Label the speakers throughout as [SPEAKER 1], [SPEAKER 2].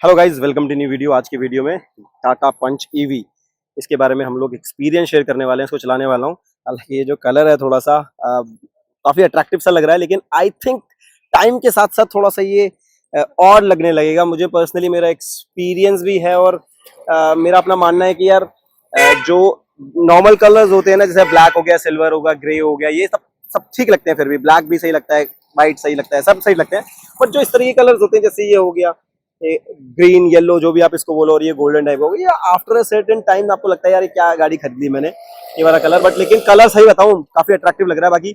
[SPEAKER 1] Hello guys, welcome to new video. आज की video में टाटा पंच ईवी, इसके बारे में हम लोग एक्सपीरियंस शेयर करने वाले हैं। इसको चलाने वाला हूँ। हालांकि ये जो कलर है थोड़ा सा काफी अट्रैक्टिव सा लग रहा है, लेकिन आई थिंक टाइम के साथ साथ थोड़ा सा ये और लगने लगेगा। मुझे पर्सनली मेरा एक्सपीरियंस भी है और मेरा अपना मानना है कि यार जो नॉर्मल कलर्स होते हैं ना, जैसे ब्लैक हो गया, सिल्वर होगा, ग्रे हो गया, ये सब सब ठीक लगते हैं। फिर भी ब्लैक भी सही लगता है, वाइट सही लगता है, सब सही लगते हैं। बट जो इस तरह के कलर्स होते हैं, जैसे ये हो गया, ये ग्रीन येलो जो भी आप इसको बोलो, और ये गोल्डन टाइप हो गया, आफ्टर अ सर्टेन टाइम आपको लगता है यार ये क्या गाड़ी खरीद ली मैंने, ये वाला कलर। बट लेकिन कलर सही बताऊं, काफी अट्रैक्टिव लग रहा है। बाकी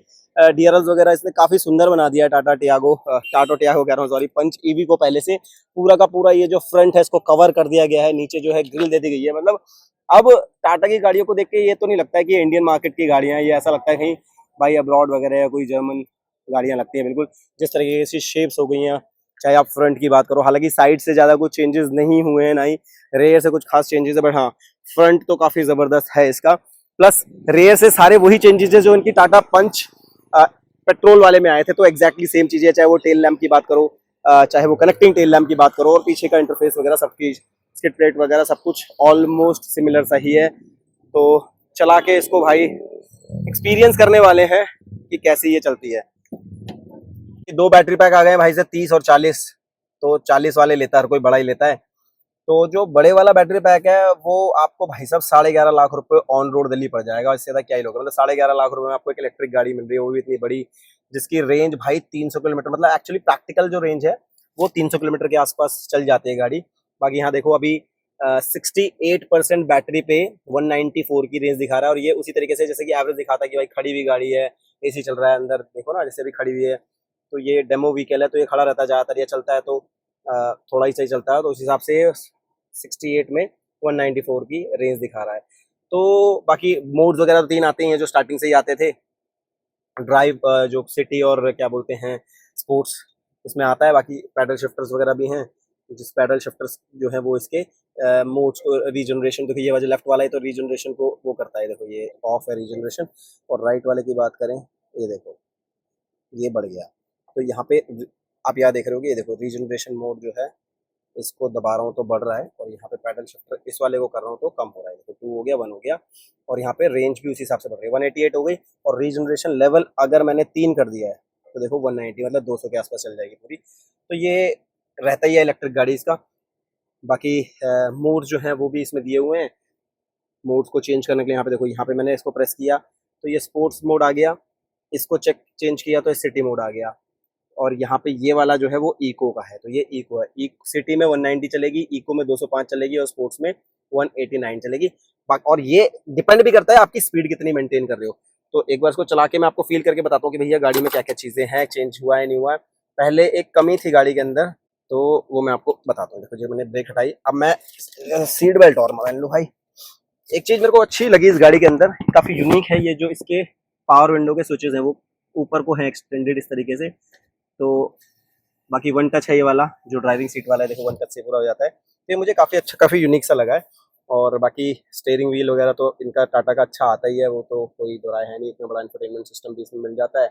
[SPEAKER 1] डीआरएल्स वगैरह इसने काफी सुंदर बना दिया है। टाटा टियागो कह रहा हूँ, सॉरी, पंच ईवी को पहले से पूरा का पूरा ये जो फ्रंट है इसको कवर कर दिया गया है। नीचे जो है ग्रिल दे दी गई है। मतलब अब टाटा की गाड़ियों को देख के ये तो नहीं लगता है कि इंडियन मार्केट की गाड़ियां हैं, ये ऐसा लगता है कहीं भाई अब्रॉड वगैरह या कोई जर्मन गाड़ियां लगती है। बिल्कुल जिस तरीके की शेप्स हो गई हैं, चाहे आप फ्रंट की बात करो, हालांकि साइड से ज्यादा कुछ चेंजेस नहीं हुए हैं, ना ही रेयर से कुछ खास चेंजेस है, बट हाँ फ्रंट तो काफी जबरदस्त है इसका। प्लस रेयर से सारे वही चेंजेस है जो इनकी टाटा पंच पेट्रोल वाले में आए थे, तो एग्जैक्टली सेम चीजें, चाहे वो टेल लैम्प की बात करो, चाहे वो कनेक्टिंग टेल लैम्प की बात करो, और पीछे का इंटरफेस वगैरह सब चीज, स्किड प्लेट वगैरह सब कुछ ऑलमोस्ट सिमिलर सा ही है। तो चला के इसको भाई एक्सपीरियंस करने वाले हैं कि कैसी ये चलती है। दो बैटरी पैक आ गए भाई से, 30 और 40। तो 40 वाले लेता है, हर कोई बड़ा ही लेता है। तो जो बड़े वाला बैटरी पैक है वो आपको भाई साहब 11.5 लाख रुपए ऑन रोड दिल्ली पड़ जाएगा। इससे ज्यादा क्या ही लोग, मतलब 11.5 लाख रुपए में आपको एक इलेक्ट्रिक गाड़ी मिल रही है, वो भी इतनी बड़ी, जिसकी रेंज भाई 300 किलोमीटर, मतलब एक्चुअली प्रैक्टिकल जो रेंज है वो 300 किलोमीटर के आसपास चल जाती है गाड़ी। बाकी यहाँ देखो अभी 68% बैटरी पे 194 की रेंज दिखा रहा है, और ये उसी तरीके से जैसे कि एवरेज दिखाता है कि भाई खड़ी हुई गाड़ी है, एसी चल रहा है अंदर, देखो ना जैसे भी खड़ी हुई है। तो ये डेमो व्हीकल है, तो ये खड़ा रहता है ज्यादातर, ये चलता है तो थोड़ा ही सही चलता है, तो उस हिसाब से 68 में 194 की रेंज दिखा रहा है। तो बाकी मोड्स वगैरह तो 3 आते हैं जो स्टार्टिंग से ही आते थे। ड्राइव, जो सिटी और क्या बोलते हैं स्पोर्ट्स, इसमें आता है। बाकी पैडल शिफ्टर्स वगैरह भी हैं, जिस पैडल शिफ्टर्स जो है वो इसके मोड्स को रीजनरेशन, देखो ये वाला लेफ्ट वाला है तो रीजनरेशन को वो करता है, देखो ये ऑफ है रीजनरेशन। और राइट वाले की बात करें, ये देखो ये बढ़ गया। तो यहाँ पे आप यहाँ देख रहे हो, ये देखो रीजनरेशन मोड जो है, इसको दबा रहा हूँ तो बढ़ रहा है, और यहाँ पे पैडल शिफ्टर इस वाले को कर रहा हूँ तो कम हो रहा है। देखो 2 हो गया, 1 हो गया, और यहाँ पे रेंज भी उसी हिसाब से बढ़ रही है, 188 हो गई। और रीजनरेशन लेवल अगर मैंने 3 कर दिया है तो देखो 190, मतलब 200 के आसपास चल जाएगी पूरी। तो ये रहता ही है इलेक्ट्रिक गाड़ी इसका। बाकी मोड जो है वो भी इसमें दिए हुए हैं। मोड्स को चेंज करने के लिए यहाँ पे देखो, यहाँ पे मैंने इसको प्रेस किया तो ये स्पोर्ट्स मोड आ गया, इसको चेंज किया तो सिटी मोड आ गया। और यहाँ पे ये वाला जो है वो इको का है, तो ये इको है। सिटी में 190 चलेगी, इको में 205 चलेगी, और स्पोर्ट्स में 189 चलेगी। और ये डिपेंड भी करता है आपकी स्पीड कितनी मेंटेन कर रहे हो। तो एक बार इसको चला के मैं आपको फील करके बताता हूँ कि भैया गाड़ी में क्या क्या चीजें हैं, चेंज हुआ है नहीं हुआ है। पहले एक कमी थी गाड़ी के अंदर, तो वो मैं आपको बताता हूँ। देखो जो मैंने ब्रेक हटाई, अब मैं सीट बेल्ट और मान लूँ भाई। एक चीज मेरे को अच्छी लगी इस गाड़ी के अंदर, काफी यूनिक है, ये जो इसके पावर विंडो के स्विचेस हैं वो ऊपर को है एक्सटेंडेड इस तरीके से। तो बाकी वन टच है ये वाला, जो ड्राइविंग सीट वाला है, देखो वन टच से पूरा हो जाता है। तो ये मुझे काफ़ी अच्छा, काफ़ी यूनिक सा लगा है। और बाकी स्टेयरिंग व्हील वगैरह तो इनका टाटा का अच्छा आता ही है, वो तो कोई दो राय है नहीं। इतना बड़ा इंफोटेनमेंट सिस्टम भी इसमें मिल जाता है।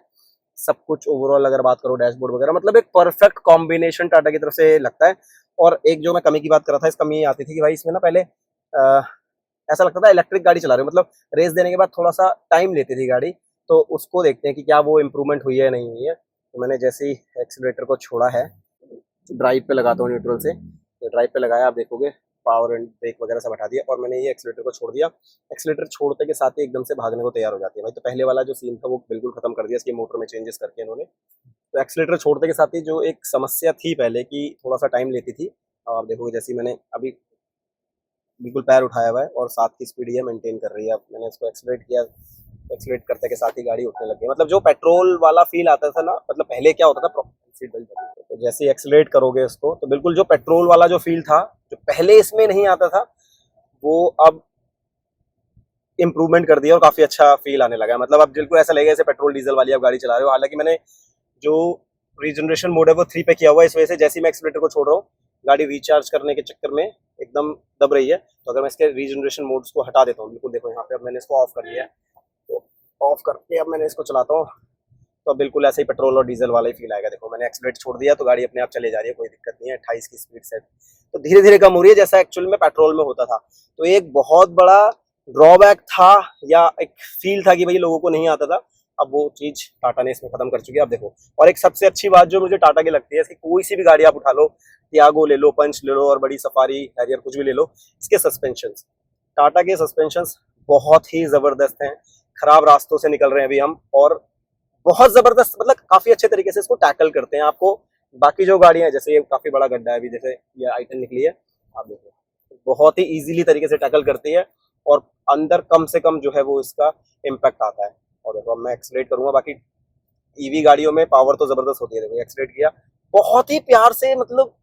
[SPEAKER 1] सब कुछ ओवरऑल अगर बात करो, डैशबोर्ड वगैरह, मतलब एक परफेक्ट कॉम्बिनेशन टाटा की तरफ से लगता है। और एक जो मैं कमी की बात कर रहा था, इस कमी ये आती थी कि भाई इसमें ना पहले ऐसा लगता था इलेक्ट्रिक गाड़ी चला रहे हो, मतलब रेस देने के बाद थोड़ा सा टाइम लेती थी गाड़ी। तो उसको देखते हैं कि क्या वो इम्प्रूवमेंट हुई है नहीं हुई है। तो मैंने जैसे ही एक्सीलरेटर को छोड़ा है, ड्राइव पे लगाता हूँ न्यूट्रल से, तो ड्राइव पे लगाया, आप देखोगे पावर एंड ब्रेक वगैरह सब हटा दिया, और मैंने ये एक्सीलरेटर को छोड़ दिया। एक्सीलरेटर छोड़ते के साथ ही एकदम से भागने को तैयार हो जाती है भाई। तो पहले वाला जो सीन था वो बिल्कुल खत्म कर दिया इसकी मोटर में चेंजेस करके इन्होंने। तो एक्सीलरेटर छोड़ते के साथ ही जो एक समस्या थी पहले की, थोड़ा सा टाइम लेती थी, अब आप देखोगे जैसे मैंने अभी बिल्कुल पैर उठाया हुआ है और 7 की स्पीड ये मेंटेन कर रही है। अब मैंने इसको एक्सीलरेट किया, एक्सीलरेट करते के साथ ही गाड़ी उठने लगी। मतलब जो पेट्रोल वाला फील आता था ना, मतलब पहले क्या होता था, सीट बेल्ट, तो जैसे ही एक्सीलरेट करोगे उसको, तो बिल्कुल जो पेट्रोल वाला जो फील था, जो पहले इसमें नहीं आता था, वो अब इम्प्रूवमेंट कर दिया और काफी अच्छा फील आने लगा। मतलब अब बिल्कुल ऐसा लगेगा जैसे पेट्रोल डीजल वाली आप गाड़ी चला रहे हो। हालांकि मैंने जो रीजनरेशन मोड है वो 3 पे किया हुआ है, इस वजह से जैसे ही मैं एक्सीलरेटर को छोड़ रहा हूँ, गाड़ी रिचार्ज करने के चक्कर में एकदम दब रही है। तो अगर मैं इसके रीजनरेशन मोड्स को हटा देता हूँ, बिल्कुल देखो यहाँ पे अब मैंने इसको ऑफ कर दिया है, तो ऑफ करके अब मैंने इसको चलाता हूँ, तो अब बिल्कुल ऐसे ही पेट्रोल और डीजल वाला ही फील आएगा। देखो मैंने एक्सीलरेटर छोड़ दिया तो गाड़ी अपने आप चले जा रही है, कोई दिक्कत नहीं है। 28 की स्पीड से तो धीरे धीरे कम हो रही है, जैसा एक्चुअल में पेट्रोल में होता था। तो एक बहुत बड़ा ड्रॉबैक था या एक फील था कि भाई लोगों को नहीं आता था, अब वो चीज टाटा ने इसमें खत्म कर चुकी है। अब देखो, और एक सबसे अच्छी बात जो मुझे टाटा की लगती है, इसकी कोई सी भी गाड़ी आप उठा लो, टियागो ले लो, पंच ले लो और बड़ी सफारी, हैरियर, कुछ भी ले लो, इसके सस्पेंशन, टाटा के सस्पेंशन बहुत ही जबरदस्त हैं। खराब रास्तों से निकल रहे हैं अभी हम, और बहुत जबरदस्त, मतलब काफी अच्छे तरीके से इसको टैकल करते हैं। आपको बाकी जो गाड़ियां हैं, जैसे ये काफी बड़ा गड्ढा है अभी, जैसे ये आइटन निकली है, आप देखो बहुत ही इजीली तरीके से टैकल करती है और अंदर कम से कम जो है वो इसका इम्पैक्ट आता है। और देखो अब मैं एक्सलेट करूंगा, बाकी ईवी गाड़ियों में पावर तो जबरदस्त होती है। देखो एक्सलेट किया बहुत ही प्यार से, मतलब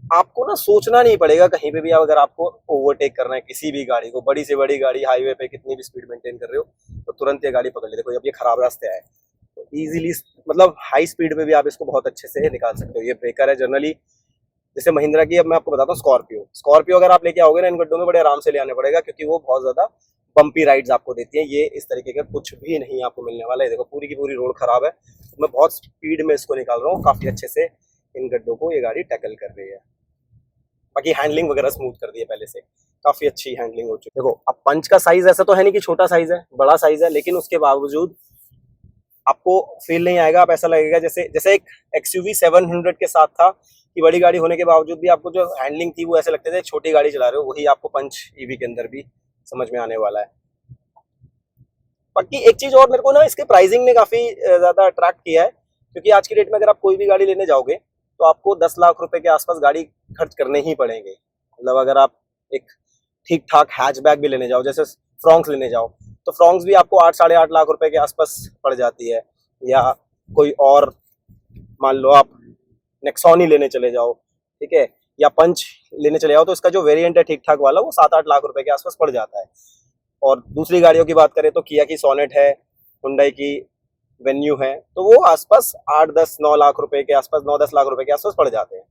[SPEAKER 1] आपको ना सोचना नहीं पड़ेगा कहीं पे भी। अगर आपको ओवरटेक करना है किसी भी गाड़ी को, बड़ी से बड़ी गाड़ी हाईवे पे कितनी भी स्पीड मेंटेन कर रहे हो, तो तुरंत ये गाड़ी पकड़ ले। देखो अब ये खराब रास्ते आए तो इजीली, मतलब हाई स्पीड पे भी आप इसको बहुत अच्छे से निकाल सकते हो। ये ब्रेकर है जनरली, जैसे महिंद्रा की, अब मैं आपको बताता हूँ स्कॉर्पियो। स्कॉर्पियो अगर आप लेके आओगे ना, इन गड्ढों में बड़े आराम से ले आने पड़ेगा, क्योंकि वो बहुत ज्यादा बम्पी राइड्स आपको देती है। ये इस तरीके का कुछ भी नहीं आपको मिलने वाला है। देखो पूरी की पूरी रोड खराब है, तो मैं बहुत स्पीड में इसको निकाल रहा हूँ, काफी अच्छे से इन गड्ढों को ये गाड़ी टैकल कर रही है। बाकी हैंडलिंग वगैरह स्मूथ कर दी है पहले से, काफी अच्छी हैंडलिंग हो चुकी है। देखो अब पंच का साइज ऐसा तो है नहीं कि छोटा साइज है, बड़ा साइज है, लेकिन उसके बावजूद आपको फील नहीं आएगा। आप ऐसा लगेगा जैसे जैसे एक XUV 700 के साथ था कि बड़ी गाड़ी होने के बावजूद भी आपको जो हैंडलिंग थी वो ऐसे लगते थे छोटी गाड़ी चला रहे हो, वही आपको पंच ईवी के अंदर भी समझ में आने वाला है। बाकी एक चीज और मेरे को ना इसके प्राइसिंग ने काफी ज्यादा अट्रैक्ट किया है, क्योंकि आज की डेट में अगर आप कोई भी गाड़ी लेने जाओगे तो आपको 10 लाख रुपए के आसपास गाड़ी खर्च करने ही पड़ेंगे। मतलब अगर आप एक ठीक ठाक हैचबैक भी लेने जाओ, जैसे फ्रॉन्क्स लेने जाओ, तो फ्रॉन्क्स भी आपको 8 साढ़े 8 लाख रुपए के आसपास पड़ जाती है। या कोई और मान लो आप नेक्सॉन लेने चले जाओ, ठीक है, या पंच लेने चले जाओ, तो इसका जो वेरिएंट है ठीक ठाक वाला, वो 7-8 लाख रुपए के आसपास पड़ जाता है। और दूसरी गाड़ियों की बात करें तो किया की सोनेट है, हुंडई की वेन्यू है, तो वो आसपास 8-10-9 लाख रुपए के आसपास, 9-10 लाख रुपए के आसपास पड़ जाते हैं।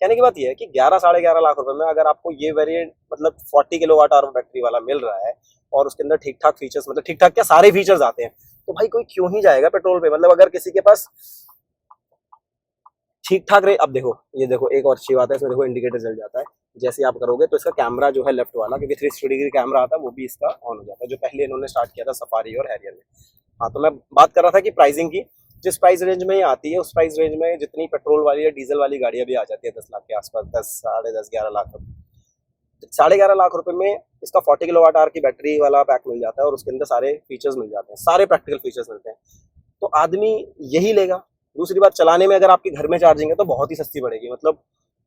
[SPEAKER 1] कहने की बात यह है कि 11-11.5 लाख रुपए में अगर आपको ये वेरिएंट, मतलब 40 किलोवाट आवर बैटरी वाला मिल रहा है, और उसके अंदर ठीक ठाक फीचर्स, मतलब ठीक ठाक क्या सारे फीचर्स आते हैं, तो भाई कोई क्यों ही जाएगा पेट्रोल पे। मतलब अगर किसी के पास ठीक ठाक रहे, अब देखो ये देखो एक और अच्छी बात है इसमें, देखो इंडिकेटर जल जाता है जैसे आप करोगे, तो इसका कैमरा जो है लेफ्ट वाला, क्योंकि 360 डिग्री कैमरा आता है, वो भी इसका ऑन हो जाता है, जो पहले इन्होंने स्टार्ट किया था सफारी और हैरियर में। हाँ, तो मैं बात कर रहा था कि प्राइसिंग की, जिस प्राइस रेंज में ये आती है उस प्राइस रेंज में जितनी पेट्रोल वाली या डीजल वाली गाड़ियां भी आ जाती है 10 लाख के आसपास, 10, साढ़े 10, 11 लाख रुपए, 11.5 लाख रुपए में इसका 40 किलोवाट आवर की बैटरी वाला पैक मिल जाता है, और उसके अंदर सारे फीचर्स मिल जाते हैं, सारे प्रैक्टिकल फीचर्स मिलते हैं, तो आदमी यही लेगा। दूसरी बात, चलाने में अगर आपके घर में चार्जिंग है तो बहुत ही सस्ती पड़ेगी, मतलब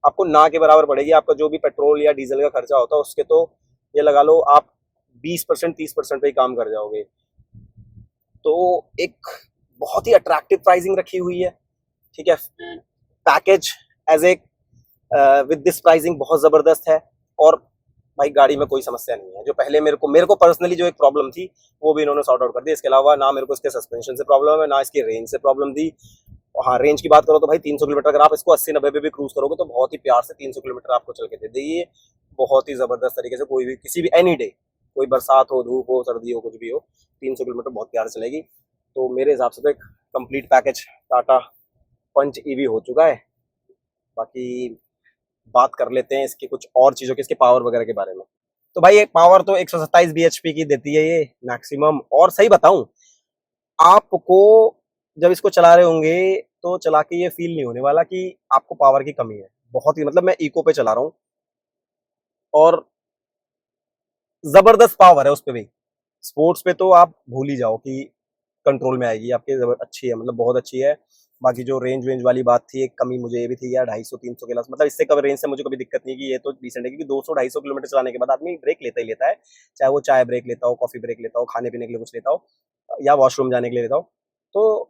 [SPEAKER 1] आपको ना के बराबर पड़ेगी। आपका जो भी पेट्रोल या डीजल का खर्चा होता है उसके तो ये लगा लो आप 20% 30% पे ही काम कर जाओगे। तो एक बहुत ही अट्रैक्टिव प्राइसिंग रखी हुई है, ठीक है। Package as a with this pricing बहुत जबरदस्त है, और भाई गाड़ी में कोई समस्या नहीं है। जो पहले मेरे को पर्सनली जो एक प्रॉब्लम थी वो भी इन्होंने सॉर्ट आउट कर दी। इसके अलावा ना मेरे को इसके सस्पेंशन से प्रॉब्लम है, ना इसकी रेंज से प्रॉब्लम थी। हाँ, रेंज की बात करो तो भाई 300 किलोमीटर अगर आप इसको 80-90 पे भी क्रूज करोगे तो बहुत ही प्यार से 300 किलोमीटर आपको चल के दे देगी, बहुत ही जबरदस्त तरीके से। कोई भी किसी भी एनी डे, कोई बरसात हो, धूप हो, सर्दी हो, कुछ भी हो, 300 किलोमीटर बहुत प्यार से चलेगी। तो मेरे हिसाब से तो एक complete package Tata Punch EV हो चुका है। बाकी बात कर लेते हैं इसकी कुछ और चीज़ों की, इसके पावर वगैरह के बारे में। तो भाई एक पावर तो 127 bhp की देती है ये मैक्सिमम। और सही बताऊं आपको, जब इसको चला रहे होंगे तो चला के ये फील नहीं होने वाला कि आपको पावर की कमी है। बहुत ही, मतलब मैं इको पे चला रहा हूँ और जबरदस्त पावर है उस पे भी। स्पोर्ट्स पे तो आप भूल ही जाओ कि कंट्रोल में आएगी आपके, अच्छी है, मतलब बहुत अच्छी है। बाकी जो रेंज वेंज वाली बात थी, एक कमी मुझे ये भी थी यार, 250-300 के लास, मतलब इससे कम रेंज से मुझे कभी दिक्कत नहीं, कि ये तो डिसेंट है, क्योंकि 200-250 किलोमीटर चलाने के बाद आदमी ब्रेक लेता ही लेता है, चाहे वो चाय ब्रेक लेता हो, कॉफी ब्रेक लेता हो, खाने पीने के लिए कुछ लेता हो, या वॉशरूम जाने के लिए लेता हो। तो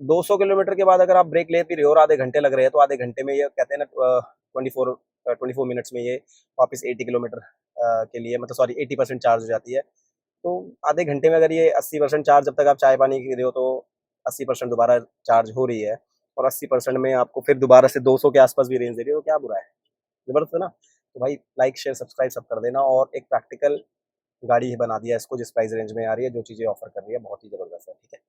[SPEAKER 1] 200 किलोमीटर के बाद अगर आप ब्रेक ले भी रहे हो और आधे घंटे लग रहे हैं, तो आधे घंटे में ये कहते हैं ना 24 मिनट्स में ये वापस 80 किलोमीटर के लिए, मतलब सॉरी 80% चार्ज हो जाती है। तो आधे घंटे में अगर ये 80% चार्ज, जब तक आप चाय पानी पी रहे हो तो 80% दोबारा चार्ज हो रही है, और 80% में आपको फिर दोबारा से 200 के आसपास भी रेंज दे रही है, तो क्या बुरा है, जबरदस्त है ना। तो भाई लाइक शेयर सब्सक्राइब सब कर देना, और एक प्रैक्टिकल गाड़ी बना दिया इसको जिस प्राइस रेंज में आ रही है, जो चीज़ें ऑफर कर रही है बहुत ही जबरदस्त है, ठीक है।